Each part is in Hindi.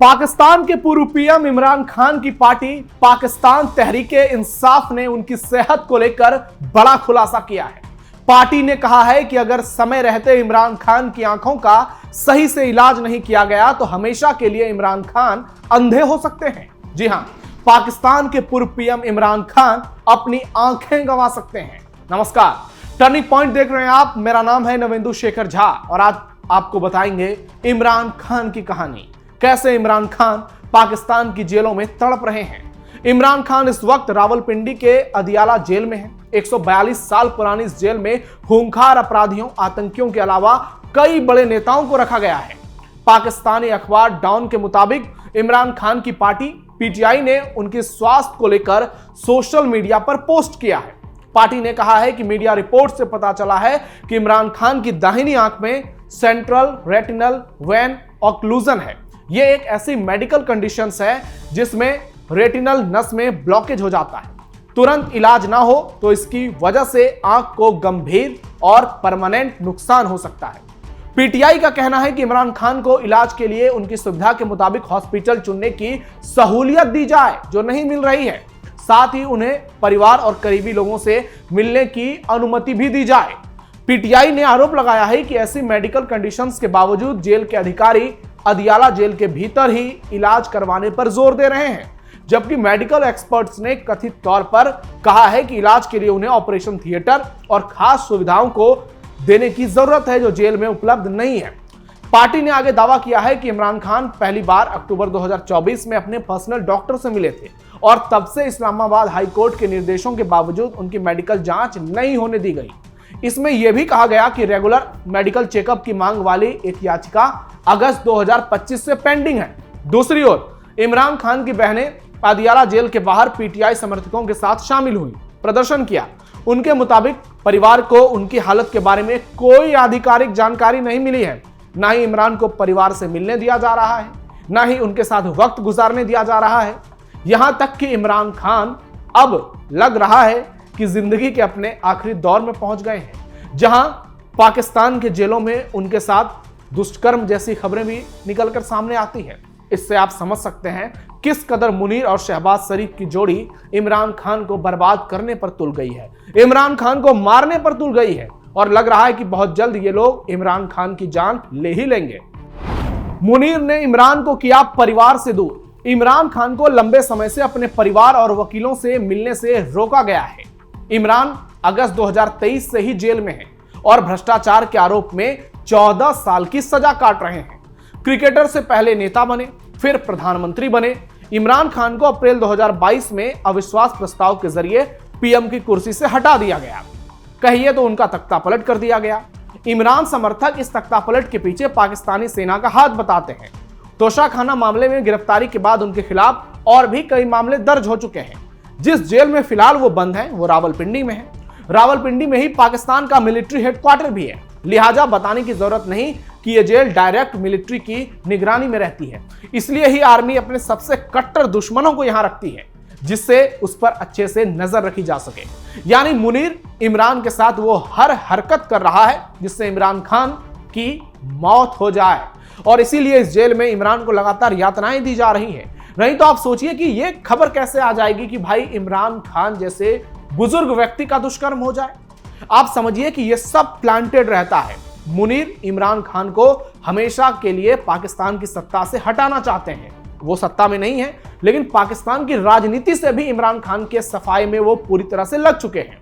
पाकिस्तान के पूर्व पीएम इमरान खान की पार्टी पाकिस्तान तहरीक-ए-इंसाफ ने उनकी सेहत को लेकर बड़ा खुलासा किया है। पार्टी ने कहा है कि अगर समय रहते इमरान खान की आंखों का सही से इलाज नहीं किया गया तो हमेशा के लिए इमरान खान अंधे हो सकते हैं। जी हां, पाकिस्तान के पूर्व पीएम इमरान खान अपनी आंखें गंवा सकते हैं। नमस्कार, टर्निंग पॉइंट देख रहे हैं आप। मेरा नाम है नवेंदु शेखर झा और आज आपको बताएंगे इमरान खान की कहानी, कैसे इमरान खान पाकिस्तान की जेलों में तड़प रहे हैं। इमरान खान इस वक्त रावलपिंडी के अदियाला जेल में है। 142 साल पुरानी इस जेल में खूंखार अपराधियों, आतंकियों के अलावा कई बड़े नेताओं को रखा गया है। पाकिस्तानी अखबार डॉन के मुताबिक इमरान खान की पार्टी पीटीआई ने उनके स्वास्थ्य को लेकर सोशल मीडिया पर पोस्ट किया है। पार्टी ने कहा है कि मीडिया रिपोर्ट से पता चला है कि इमरान खान की दाहिनी आंख में सेंट्रल रेटिनल वेन ऑक्लूजन है। यह एक ऐसी मेडिकल कंडीशंस है जिसमें रेटिनल नस में ब्लॉकेज हो जाता है। तुरंत इलाज ना हो तो इसकी वजह से आंख को गंभीर और परमानेंट नुकसान हो सकता है। पीटीआई का कहना है कि इमरान खान को इलाज के लिए उनकी सुविधा के मुताबिक हॉस्पिटल चुनने की सहूलियत दी जाए, जो नहीं मिल रही है। साथ ही उन्हें परिवार और करीबी लोगों से मिलने की अनुमति भी दी जाए। पीटीआई ने आरोप लगाया है कि ऐसी मेडिकल कंडीशंस के बावजूद जेल के अधिकारी अदियाला जेल के भीतर ही इलाज करवाने पर जोर दे रहे हैं, जबकि मेडिकल एक्सपर्ट्स ने कथित तौर पर कहा है कि इलाज के लिए उन्हें ऑपरेशन थिएटर और खास सुविधाओं को देने की जरूरत है जो जेल में उपलब्ध नहीं है। पार्टी ने आगे दावा किया है कि इमरान खान पहली बार अक्टूबर 2024 में अपने पर्सनल डॉक्टर से मिले थे और तब से इस्लामाबाद हाई कोर्ट के निर्देशों के बावजूद उनकी मेडिकल जांच नहीं होने दी गई। इसमें यह भी कहा गया कि रेगुलर मेडिकल चेकअप की मांग वाली एक याचिका अगस्त 2025 से पेंडिंग है। दूसरी ओर इमरान खान की बहनें अदियाला जेल के बाहर पीटीआई समर्थकों के साथ शामिल हुई, प्रदर्शन किया। उनके मुताबिक परिवार को उनकी हालत के बारे में कोई आधिकारिक जानकारी नहीं मिली है। ना ही इमरान को परिवार से मिलने दिया जा रहा है, ना ही उनके साथ वक्त गुजारने दिया जा रहा है। यहां तक कि इमरान खान अब लग रहा है कि जिंदगी के अपने आखिरी दौर में पहुंच गए हैं, जहां पाकिस्तान के जेलों में उनके साथ दुष्कर्म जैसी खबरें भी निकलकर सामने आती है। इससे आप समझ सकते हैं किस कदर मुनीर और शहबाज शरीफ की जोड़ी इमरान खान को बर्बाद करने पर तुल गई है, इमरान खान को मारने पर तुल गई है और लग रहा है कि बहुत जल्द ये लोग इमरान खान की जान ले ही लेंगे। मुनीर ने इमरान को किया परिवार से दूर। इमरान खान को लंबे समय से अपने परिवार और वकीलों से मिलने से रोका गया है। इमरान अगस्त 2023 से ही जेल में है और भ्रष्टाचार के आरोप में 14 साल की सजा काट रहे हैं। क्रिकेटर से पहले नेता बने, फिर प्रधानमंत्री बने। इमरान खान को अप्रैल 2022 में अविश्वास प्रस्ताव के जरिए पीएम की कुर्सी से हटा दिया गया, कहिए तो उनका तख्ता पलट कर दिया गया। इमरान समर्थक इस तख्ता पलट के पीछे पाकिस्तानी सेना का हाथ बताते हैं। तोशाखाना मामले में गिरफ्तारी के बाद उनके खिलाफ और भी कई मामले दर्ज हो चुके हैं। जिस जेल में फिलहाल वो बंद है वो रावलपिंडी में है। रावलपिंडी में ही पाकिस्तान का मिलिट्री हेडक्वार्टर भी है, लिहाजा बताने की जरूरत नहीं कि ये जेल डायरेक्ट मिलिट्री की निगरानी में रहती है। इसलिए ही आर्मी अपने सबसे कट्टर दुश्मनों को यहां रखती है, जिससे उस पर अच्छे से नजर रखी जा सके। यानी मुनीर इमरान के साथ वो हर हरकत कर रहा है जिससे इमरान खान की मौत हो जाए और इसीलिए इस जेल में इमरान को लगातार यातनाएं दी जा रही हैं। नहीं तो आप सोचिए कि ये खबर कैसे आ जाएगी कि भाई इमरान खान जैसे बुजुर्ग व्यक्ति का दुष्कर्म हो जाए। आप समझिए कि ये सब प्लांटेड रहता है। मुनीर इमरान खान को हमेशा के लिए पाकिस्तान की सत्ता से हटाना चाहते हैं। वो सत्ता में नहीं है, लेकिन पाकिस्तान की राजनीति से भी इमरान खान के सफाई में वो पूरी तरह से लग चुके हैं।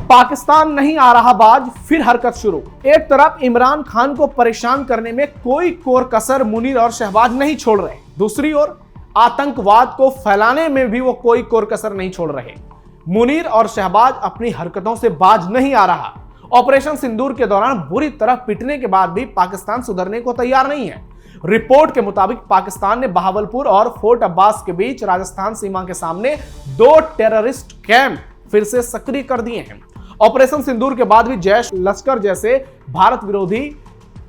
पाकिस्तान नहीं आ रहा बाज, फिर हरकत शुरू। एक तरफ इमरान खान को परेशान करने में कोई कोर कसर मुनीर और शहबाज नहीं छोड़ रहे, दूसरी ओर आतंकवाद को फैलाने में भी वो कोई कोर कसर नहीं छोड़ रहे। मुनीर और शहबाज अपनी हरकतों से बाज नहीं आ रहा। ऑपरेशन सिंदूर के दौरान बुरी तरह पिटने के बाद भी पाकिस्तान सुधरने को तैयार नहीं है। रिपोर्ट के मुताबिक पाकिस्तान ने बहावलपुर और फोर्ट अब्बास के बीच राजस्थान सीमा के सामने 2 टेररिस्ट कैंप फिर से सक्रिय कर दिए हैं। ऑपरेशन सिंदूर के बाद भी जैश लश्कर जैसे भारत विरोधी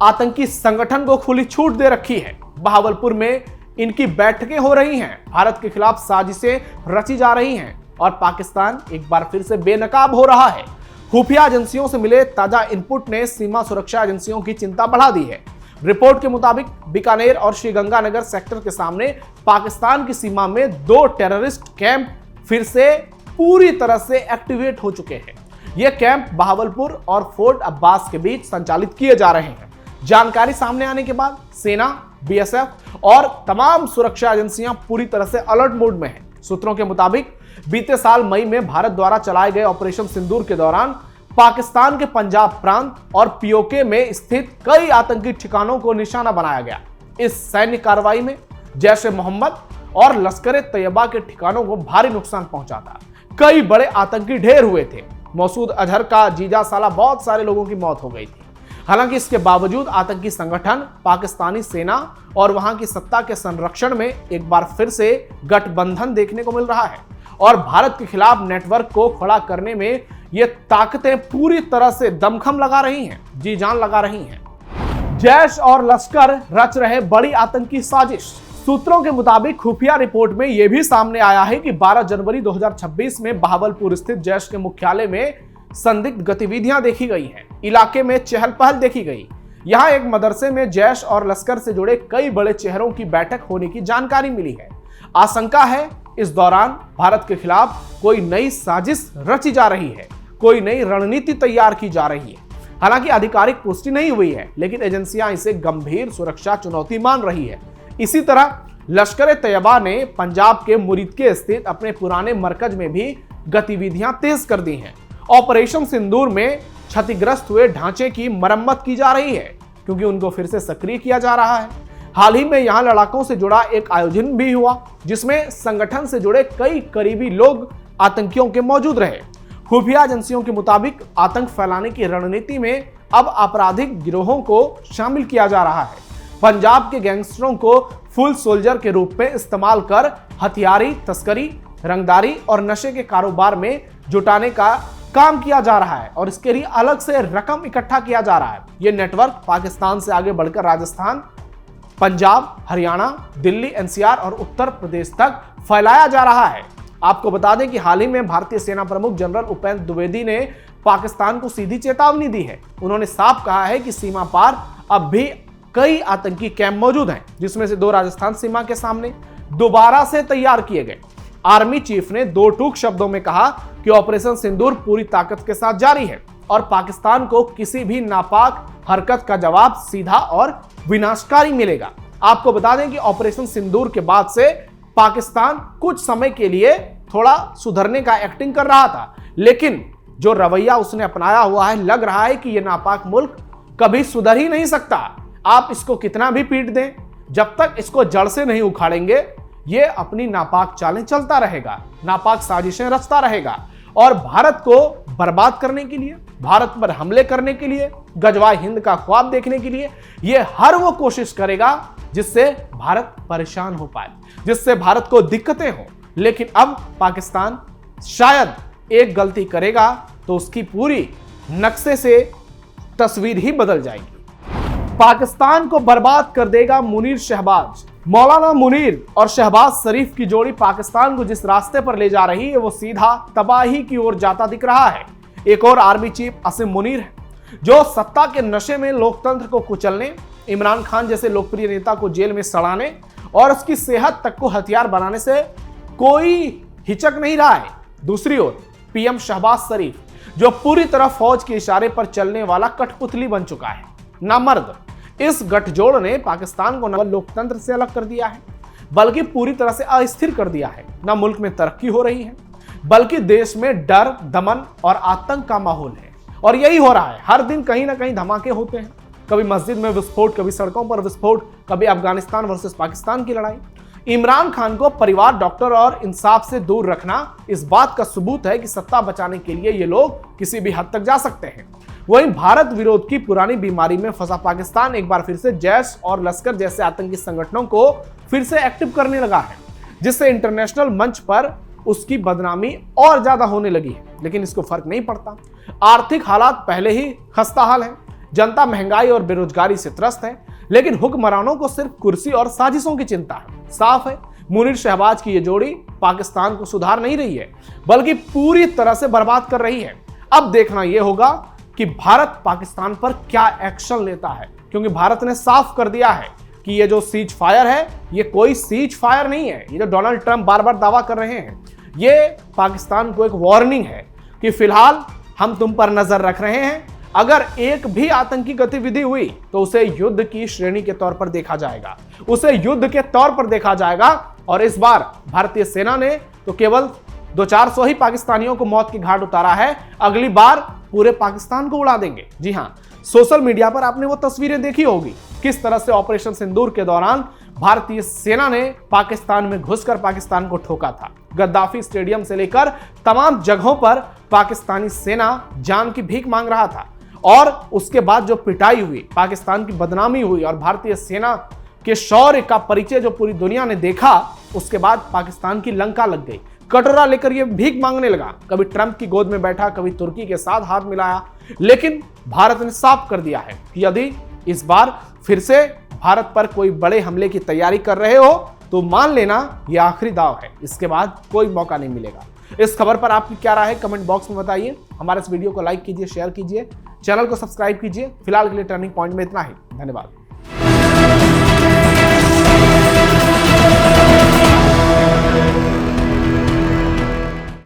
आतंकी संगठन को खुली छूट दे रखी है। बहावलपुर में इनकी बैठकें हो रही हैं, भारत के खिलाफ साजिशें रची जा रही हैं और पाकिस्तान एक बार फिर से बेनकाब हो रहा है। खुफिया एजेंसियों से मिले ताजा इनपुट ने सीमा सुरक्षा एजेंसियों की चिंता बढ़ा दी है। रिपोर्ट के मुताबिक बीकानेर और श्रीगंगानगर सेक्टर के सामने पाकिस्तान की सीमा में 2 टेररिस्ट कैंप फिर से पूरी तरह से एक्टिवेट हो चुके हैं। ये कैंप बहावलपुर और फोर्ट अब्बास के बीच संचालित किए जा रहे हैं। जानकारी सामने आने के बाद सेना, बीएसएफ और तमाम सुरक्षा एजेंसियां पूरी तरह से अलर्ट मोड में हैं। सूत्रों के मुताबिक बीते साल मई में भारत द्वारा चलाए गए ऑपरेशन सिंदूर के दौरान पाकिस्तान के पंजाब प्रांत और पीओके में स्थित कई आतंकी ठिकानों को निशाना बनाया गया। इस सैन्य कार्रवाई में जैश ए मोहम्मद और लश्कर ए तैयबा के ठिकानों को भारी नुकसान पहुंचा था। कई बड़े आतंकी ढेर हुए थे। मसूद अजहर का जीजा साला बहुत सारे लोगों की मौत हो गई थी। हालांकि इसके बावजूद आतंकी संगठन पाकिस्तानी सेना और वहां की सत्ता के संरक्षण में एक बार फिर से गठबंधन देखने को मिल रहा है और भारत के खिलाफ नेटवर्क को खड़ा करने में ये ताकतें पूरी तरह से दमखम लगा रही हैं, जी जान लगा रही हैं। जैश और लश्कर रच रहे बड़ी आतंकी साजिश। सूत्रों के मुताबिक खुफिया रिपोर्ट में यह भी सामने आया है कि 12 जनवरी 2026 में बहावलपुर स्थित जैश के मुख्यालय में संदिग्ध गतिविधियां देखी गई हैं। इलाके में चहल पहल देखी गई। यहां एक मदरसे में जैश और लश्कर से जुड़े कई बड़े चेहरों की बैठक होने की जानकारी मिली है। आशंका है इस दौरान भारत के खिलाफ कोई नई साजिश रची जा रही है, कोई नई रणनीति तैयार की जा रही है। हालांकि आधिकारिक पुष्टि नहीं हुई है, लेकिन एजेंसियां इसे गंभीर सुरक्षा चुनौती मान रही है। इसी तरह लश्कर ए तैयबा ने पंजाब के मुरीदके स्थित अपने पुराने मरकज में भी गतिविधियां तेज कर दी हैं। ऑपरेशन सिंदूर में क्षतिग्रस्त हुए ढांचे की मरम्मत की जा रही है, क्योंकि उनको फिर से सक्रिय किया जा रहा है। हाल ही में यहां लड़ाकों से जुड़ा एक आयोजन भी हुआ, जिसमें संगठन से जुड़े कई करीबी लोग आतंकियों के मौजूद रहे। खुफिया एजेंसियों के मुताबिक आतंक फैलाने की रणनीति में अब आपराधिक गिरोहों को शामिल किया जा रहा है। पंजाब के गैंगस्टरों को फुल सोल्जर के रूप में इस्तेमाल कर हथियारी तस्करी, रंगदारी और नशे के कारोबार में जुटाने का काम किया जा रहा है और इसके लिए अलग से रकम इकट्ठा किया जा रहा है। यह नेटवर्क पाकिस्तान से आगे बढ़कर राजस्थान, पंजाब, हरियाणा, दिल्ली, एनसीआर और उत्तर प्रदेश तक फैलाया जा रहा है। आपको बता दें कि हाल ही में भारतीय सेना प्रमुख जनरल उपेंद्र द्विवेदी ने पाकिस्तान को सीधी चेतावनी दी है। उन्होंने साफ कहा है कि सीमा पार अब भी कई आतंकी कैंप मौजूद हैं, जिसमें से 2 राजस्थान सीमा के सामने दोबारा से तैयार किए गए। आर्मी चीफ ने 2 टूक शब्दों में कहा कि ऑपरेशन सिंदूर पूरी ताकत के साथ जारी है और पाकिस्तान को किसी भी नापाक हरकत का जवाब सीधा और विनाशकारी मिलेगा। आपको बता दें कि ऑपरेशन सिंदूर के बाद से पाकिस्तान कुछ समय के लिए थोड़ा सुधरने का एक्टिंग कर रहा था, लेकिन जो रवैया उसने अपनाया हुआ है, लग रहा है कि यह नापाक मुल्क कभी सुधर ही नहीं सकता। आप इसको कितना भी पीट दें, जब तक इसको जड़ से नहीं उखाड़ेंगे, ये अपनी नापाक चालें चलता रहेगा, नापाक साजिशें रचता रहेगा और भारत को बर्बाद करने के लिए, भारत पर हमले करने के लिए, गजवाए हिंद का ख्वाब देखने के लिए ये हर वो कोशिश करेगा जिससे भारत परेशान हो पाए, जिससे भारत को दिक्कतें हो। लेकिन अब पाकिस्तान शायद एक गलती करेगा तो उसकी पूरी नक्शे से तस्वीर ही बदल जाएगी। पाकिस्तान को बर्बाद कर देगा मुनीर शहबाज। मौलाना मुनीर और शहबाज शरीफ की जोड़ी पाकिस्तान को जिस रास्ते पर ले जा रही है, वो सीधा तबाही की ओर जाता दिख रहा है। एक और आर्मी चीफ असीम मुनीर है, जो सत्ता के नशे में लोकतंत्र को कुचलने, इमरान खान जैसे लोकप्रिय नेता को जेल में सड़ाने और उसकी सेहत तक को हथियार बनाने से कोई हिचक नहीं रहा है। दूसरी ओर पीएम शहबाज शरीफ, जो पूरी तरह फौज के इशारे पर चलने वाला कठपुतली बन चुका है, नामर्द। इस गठजोड़ ने पाकिस्तान को न लोकतंत्र से अलग कर दिया है, बल्कि पूरी तरह से अस्थिर कर दिया है। न मुल्क में तरक्की हो रही है, बल्कि देश में डर, दमन और आतंक का माहौल है। और यही हो रहा है, हर दिन कहीं ना कहीं धमाके होते हैं। कभी मस्जिद में विस्फोट, कभी सड़कों पर विस्फोट, कभी अफगानिस्तान वर्सेस पाकिस्तान की लड़ाई। इमरान खान को परिवार, डॉक्टर और इंसाफ से दूर रखना इस बात का सबूत है कि सत्ता बचाने के लिए ये लोग किसी भी हद तक जा सकते हैं। वहीं भारत विरोध की पुरानी बीमारी में फंसा पाकिस्तान एक बार फिर से जैश और लश्कर जैसे आतंकी संगठनों को फिर से एक्टिव करने लगा है, जिससे इंटरनेशनल मंच पर उसकी बदनामी और ज्यादा होने लगी है। लेकिन इसको फर्क नहीं पड़ता। आर्थिक हालात पहले ही खस्ताहाल है, जनता महंगाई और बेरोजगारी से त्रस्त है, लेकिन हुक्मरानों को सिर्फ कुर्सी और साजिशों की चिंता है। साफ है, मुनीर शहबाज की ये जोड़ी पाकिस्तान को सुधार नहीं रही है, बल्कि पूरी तरह से बर्बाद कर रही है। अब देखना यह होगा कि भारत पाकिस्तान पर क्या एक्शन लेता है, क्योंकि भारत ने साफ कर दिया है कि ये जो सीज फायर है ये कोई सीज फायर नहीं है। ये जो डोनाल्ड ट्रंप बार बार दावा कर रहे हैं, ये पाकिस्तान को एक वार्निंग है कि फिलहाल हम तुम पर नजर रख रहे हैं, अगर एक भी आतंकी गतिविधि हुई तो उसे युद्ध की श्रेणी के तौर पर देखा जाएगा, उसे युद्ध के तौर पर देखा जाएगा। और इस बार भारतीय सेना ने तो केवल 200-400 ही पाकिस्तानियों को मौत की घाट उतारा है, अगली बार पूरे पाकिस्तान को उड़ा देंगे। जी हां, सोशल मीडिया पर आपने वो तस्वीरें देखी होगी किस तरह से ऑपरेशन सिंदूर के दौरान भारतीय सेना ने पाकिस्तान में घुसकर पाकिस्तान को ठोका था। गद्दाफी स्टेडियम से लेकर तमाम जगहों पर पाकिस्तानी सेना जान की भीख मांग रहा था, और उसके बाद जो पिटाई हुई, पाकिस्तान की बदनामी हुई और भारतीय सेना के शौर्य का परिचय जो पूरी दुनिया ने देखा, उसके बाद पाकिस्तान की लंका लग गई। कटोरा लेकर ये भीख मांगने लगा, कभी ट्रंप की गोद में बैठा, कभी तुर्की के साथ हाथ मिलाया। लेकिन भारत ने साफ कर दिया है कि यदि इस बार फिर से भारत पर कोई बड़े हमले की तैयारी कर रहे हो तो मान लेना ये आखिरी दाव है, इसके बाद कोई मौका नहीं मिलेगा। इस खबर पर आपकी क्या राय है कमेंट बॉक्स में बताइए। हमारे इस वीडियो को लाइक कीजिए, शेयर कीजिए, चैनल को सब्सक्राइब कीजिए। फिलहाल के लिए टर्निंग पॉइंट में इतना ही, धन्यवाद।